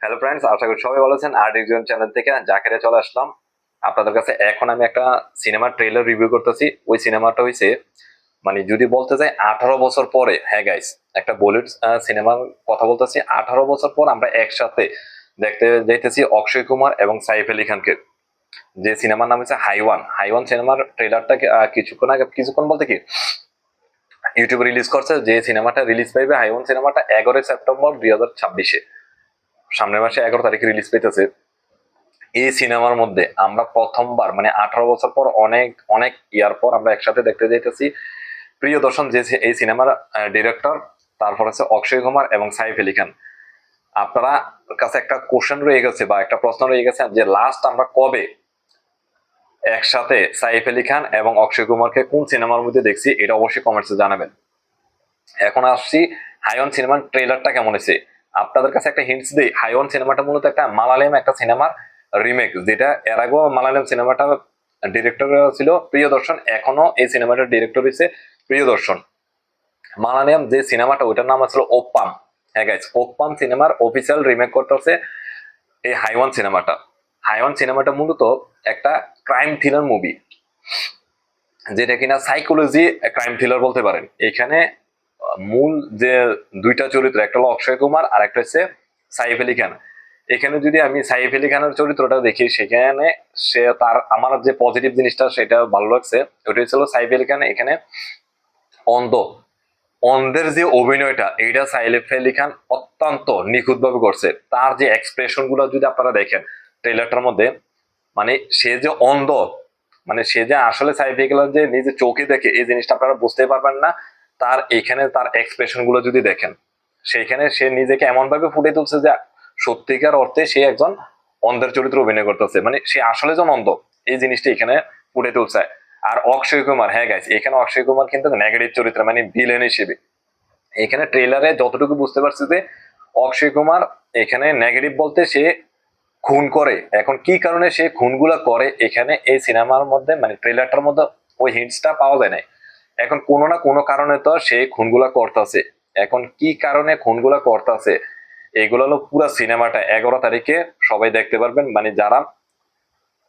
Hello friends, আশা করি সবাই ভালো আছেন। আর একজন চ্যানেল থেকে জাকেরে চলে আসলাম আপনাদের কাছে। এখন আমি একটা সিনেমার ট্রেলার রিভিউ করতেছি। ওই সিনেমাটা হইছে, মানে যদি বলতে যাই 18 বছর পরে, হ্যাঁ গাইস, একটা বলিউড সিনেমার কথা বলতেছি। 18 বছর পর আমরা একসাথে দেখতে যাইতেছি অক্ষয় কুমার এবং সাইফ আলী খানকে। যে সিনেমার নাম হচ্ছে হাইওয়ান। হাইওয়ান সিনেমার ট্রেলারটা কিছুক্ষণ বলতে কি ইউটিউবে রিলিজ করছে। যে সিনেমাটা রিলিজ পাইবে হাইওয়ান সিনেমাটা 11 সেপ্টেম্বর 2026-এ, সামনের মাসে 11 তারিখে রিলিজ পেতেছে। এই সিনেমার মধ্যে আমরা প্রথমবার, মানে 18 বছর পর, অনেক অনেক ইয়ার পর আমরা একসাথে দেখতে যাইতেছি প্রিয়দর্শন, যে এই সিনেমার ডিরেক্টর, তারপর আছে অক্ষয় কুমার এবং সাইফ আলী খান। আপনারা কাছে একটা কোশ্চেন রয়ে গেছে বা একটা প্রশ্ন রয়ে গেছে যে লাস্ট আমরা কবে একসাথে সাইফ আলী খান এবং অক্ষয় কুমারকে কোন সিনেমার মধ্যে দেখছি, এটা অবশ্যই কমেন্টসে জানাবেন। এখন আসছি হাইওয়ান সিনেমার ট্রেলারটা কেমন হয়েছে। আপনাদের কাছে একটা হিন্টস দিই, হাইওয়ান সিনেমাটা মূলত একটা মালায়ালাম একটা সিনেমার রিমেক, যেটা এর আগেও মালায়ালাম সিনেমাটা ডিরেক্টর ছিল প্রিয়দর্শন, এখনো এই সিনেমাটার ডিরেক্টর হয়েছে প্রিয়দর্শন। মালায়ালাম যে সিনেমাটা, ওইটার নাম আসলে ওপ্পাম। হ্যাঁ গাইস, ওপ্পাম সিনেমার অফিসিয়াল রিমেক করতেছে এই হাইওয়ান সিনেমাটা। হাইওয়ান সিনেমাটা মূলত একটা ক্রাইম থ্রিলার মুভি, যেটা কিনা সাইকোলজি ক্রাইম থ্রিলার বলতে পারেন। এখানে মূল যে দুইটা চরিত্র, একটা হলো অক্ষয় কুমার আর একটা হচ্ছে সাইফ আলী খান। এখানে যদি আমি সাইফ আলী খানের চরিত্রটা দেখি, সেখানে সে তার, আমার যে পজিটিভ জিনিসটা সেটা ভালো লাগছে, ওটা হচ্ছিল সাইফ আলী খান এখানে অন্ধ। অন্ধের যে অভিনয়টা, এইটা সাইফ আলী খান অত্যন্ত নিখুঁত ভাবে করছে। তার যে এক্সপ্রেশন গুলো যদি আপনারা দেখেন ট্রেলারটার মধ্যে, মানে সে যে অন্ধ, মানে সে যে আসলে সাইফ আলী খান যে নিজে চোখে দেখে, এই জিনিসটা আপনারা বুঝতে পারবেন না। তার এখানে তার এক্সপ্রেশন গুলো যদি দেখেন, সেখানে সে নিজেকে এমন ভাবে ফুটে তুলছে যে সত্যিকার অর্থে সে একজন অন্ধের চরিত্র অভিনয় করতেছে, মানে সে আসলে একজন অন্ধ, এই জিনিসটা এখানে ফুটে তুলছে। আর অক্ষয় কুমার, হ্যাঁ গাইস, এখানে অক্ষয় কুমার কিন্তু নেগেটিভ চরিত্র, মানে ভিলেন হিসেবে। এখানে ট্রেলারে যতটুকু বুঝতে পারছি যে অক্ষয় কুমার এখানে নেগেটিভ বলতে সে খুন করে। এখন কি কারণে সে খুনগুলা করে, এখানে এই সিনেমার মধ্যে, মানে ট্রেলারটার মধ্যে ওই হিন্টসটা পাওয়া যায় না। এখন কোনো না কোনো কারণে তো সে খুনগুলা করতেছে। এখন কি কারণে খুনগুলা করতেছে, এগুলো হলো পুরো সিনেমাটা 11 তারিখে সবাই দেখতে পারবেন। মানে যারা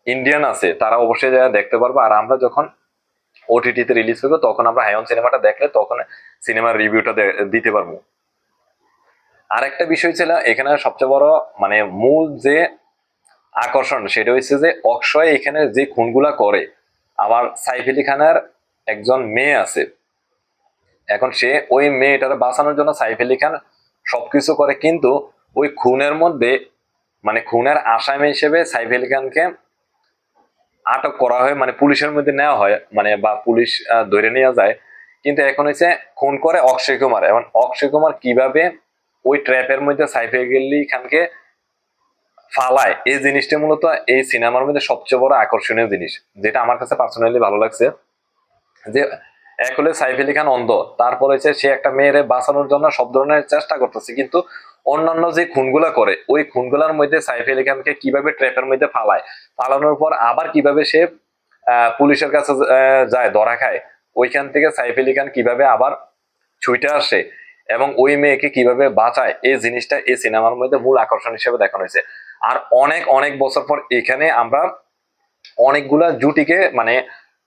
ইন্ডিয়ান আছে তারা অবশ্যই যারা দেখতে পারবে। আর আমরা যখন ওটিটিতে রিলিজ করবো, তখন আমরা হায়ন সিনেমাটা দেখলে তখন সিনেমার রিভিউটা দিতে পারবো। আর একটা বিষয় ছিল এখানে সবচেয়ে বড়, মানে মূল যে আকর্ষণ, সেটা হচ্ছে যে অক্ষয় এখানে যে খুনগুলা করে, আবার সাইফ আলী খানের একজন মেয়ে আছে। এখন সে ওই মেয়েটাকে বাঁচানোর জন্য সাইফ আলী খান সবকিছু করে, কিন্তু ওই খুনের মধ্যে, মানে খুনের আসামি হিসেবে সাইফ আলী খানকে আটক করা হয়, মানে পুলিশের মধ্যে নেওয়া হয়, মানে বা পুলিশ ধরে নেওয়া যায়। কিন্তু এখন হচ্ছে খুন করে অক্ষয় কুমার। এবং অক্ষয় কুমার কিভাবে ওই ট্র্যাপের মধ্যে সাইফ আলী খানকে ফালায়, এই জিনিসটা মূলত এই সিনেমার মধ্যে সবচেয়ে বড় আকর্ষণীয় জিনিস, যেটা আমার কাছে পার্সোনালি ভালো লাগছে। যে এক হলে সাইফ আলী খান অন্ধ, তারপর হচ্ছে সে একটা মেয়েরে বাঁচানোর জন্য সব ধরনের চেষ্টা করতেছে, কিন্তু অন্যান্য যে খুনগুলা করে, ওই খুনগুলার মধ্যে সাইফ আলী খানকে কিভাবে ট্র্যাপের মধ্যে ফালায়, ফালানোর পর আবার কিভাবে সে পুলিশের কাছে যায়, ধরা খায়, ওইখান থেকে সাইফ আলী খান কিভাবে আবার ছুটে আসে এবং ওই মেয়েকে কিভাবে বাঁচায়, এই জিনিসটা এই সিনেমার মধ্যে মূল আকর্ষণ হিসেবে দেখানো হয়েছে। আর অনেক অনেক বছর পর এখানে আমরা অনেকগুলা জুটিকে, মানে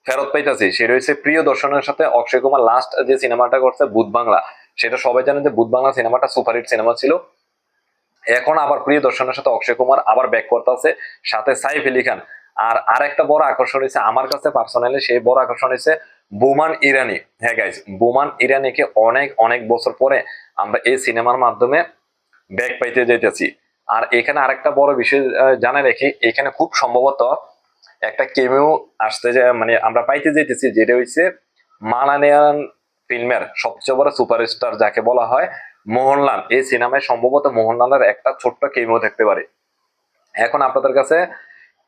ফেরত পাইতেছি। সেটা হচ্ছে প্রিয় দর্শনের সাথে অক্ষয় কুমার লাস্ট যে সিনেমাটা করছে ভূত বাংলা, সেটা সবাই জানেন যে ভূত বাংলা সিনেমাটা সুপারহিট সিনেমা ছিল। এখন আবার প্রিয় দর্শনের সাথে অক্ষয় কুমার আবার ব্যাক করতে আছে, সাথে সাইফ আলী খান। আর আরেকটা বড় আকর্ষণ হয়েছে আমার কাছে পার্সোনালি, সেই বড় আকর্ষণ হয়েছে বোমান ইরানি। হ্যাঁ গাইজ, বোমান ইরানিকে অনেক অনেক বছর পরে আমরা এই সিনেমার মাধ্যমে ব্যাক পাইতে যাইতেছি। আর এখানে আরেকটা বড় বিষয় জানাই রাখি, এখানে খুব সম্ভবত একটা কেমিও আসতে যায়, মানে আমরা পাইতে যেতেছি, যেটা হচ্ছে মালায়ালাম ফিল্মের সবচেয়ে বড় সুপারস্টার যাকে বলা হয় মোহনলাল। এই সিনেমায় সম্ভবত মোহনলালের একটা ছোট্ট কেমিও থাকতে পারে। এখন আপনাদের কাছে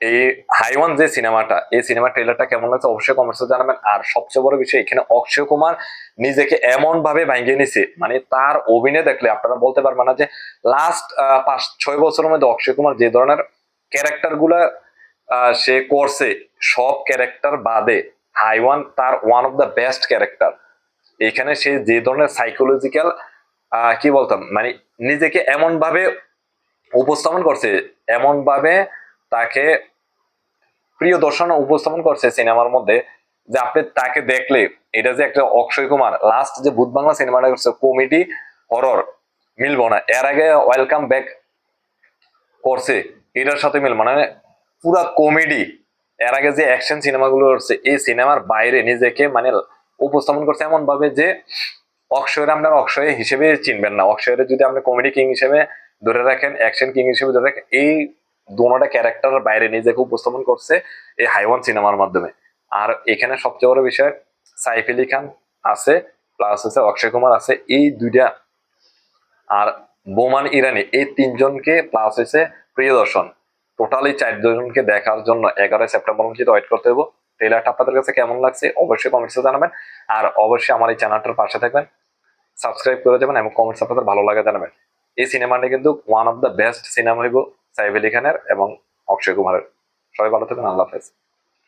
এই হাইওয়ান যে সিনেমাটা, এই সিনেমার ট্রেলারটা কেমন লাগছে অবশ্যই কমেন্টসে জানাবেন। আর সবচেয়ে বড় বিষয়, এখানে অক্ষয় কুমার নিজেকে এমন ভাবে ভাঙিয়ে নিছে, মানে তার অভিনয় দেখলে আপনারা বলতে পারবেন না যে লাস্ট 5-6 বছরের মধ্যে অক্ষয় কুমার যে ধরনের ক্যারেক্টার গুলা সে করছে, সব ক্যারেক্টার বাদে হাইওয়ান তার one of the best character. এখানে সে যে ধরনের সাইকোলজিক্যাল কি বলতাম, মানে নিজেকে এমন ভাবে উপস্থাপন করছে এমন ভাবে, তাকে প্রিয় দর্শন উপস্থাপন করছে সিনেমার মধ্যে, যে আপনি তাকে দেখলে এটা যে একটা অক্ষয় কুমার লাস্ট যে ভূত বাংলা সিনেমাটা করছে কমেডি হরর মিলবো না, এর আগে ওয়েলকাম ব্যাক করছে এটার সাথে মিল মানে পুরা কমেডি, এর আগে যে অ্যাকশন সিনেমাগুলো করছে এই সিনেমার বাইরে নিজেকে মানে উপস্থাপন করছে এমন ভাবে যে অক্ষয়ের আপনার অক্ষয় হিসেবে চিনবেন না, অক্ষয়ের যদি আপনি কমেডি কিং হিসেবে ধরে রাখেন, অ্যাকশন কিং হিসেবে ধরে রাখেন, এই দুটা ক্যারেক্টারের বাইরে নিজেকে উপস্থাপন করছে এই হাইওয়ান সিনেমার মাধ্যমে। আর এখানে সবচেয়ে বড় বিষয় সাইফ আলী খান আছে, প্লাস হচ্ছে অক্ষয় কুমার আছে, এই দুইটা আর বোমান ইরানি, এই তিনজনকে প্লাস হয়েছে প্রিয়দর্শন, টোটালি 4 জনকে দেখার জন্য 11 সেপ্টেম্বর পর্যন্ত ওয়েট করতে হবে। ট্রেলারটা আপনাদের কাছে কেমন লাগছে অবশ্যই কমেন্টসে জানাবেন, আর অবশ্যই আমার এই চ্যানেলটার পাশে থাকবেন, সাবস্ক্রাইব করে যাবেন এবং কমেন্টস আপনাদের ভালো লাগে জানাবেন। এই সিনেমাটা কিন্তু one of the best cinema হইব সাইফ আলী খানের এবং অক্ষয় কুমারের। সবাই ভালো থাকবেন, আল্লাহ হাফেজ।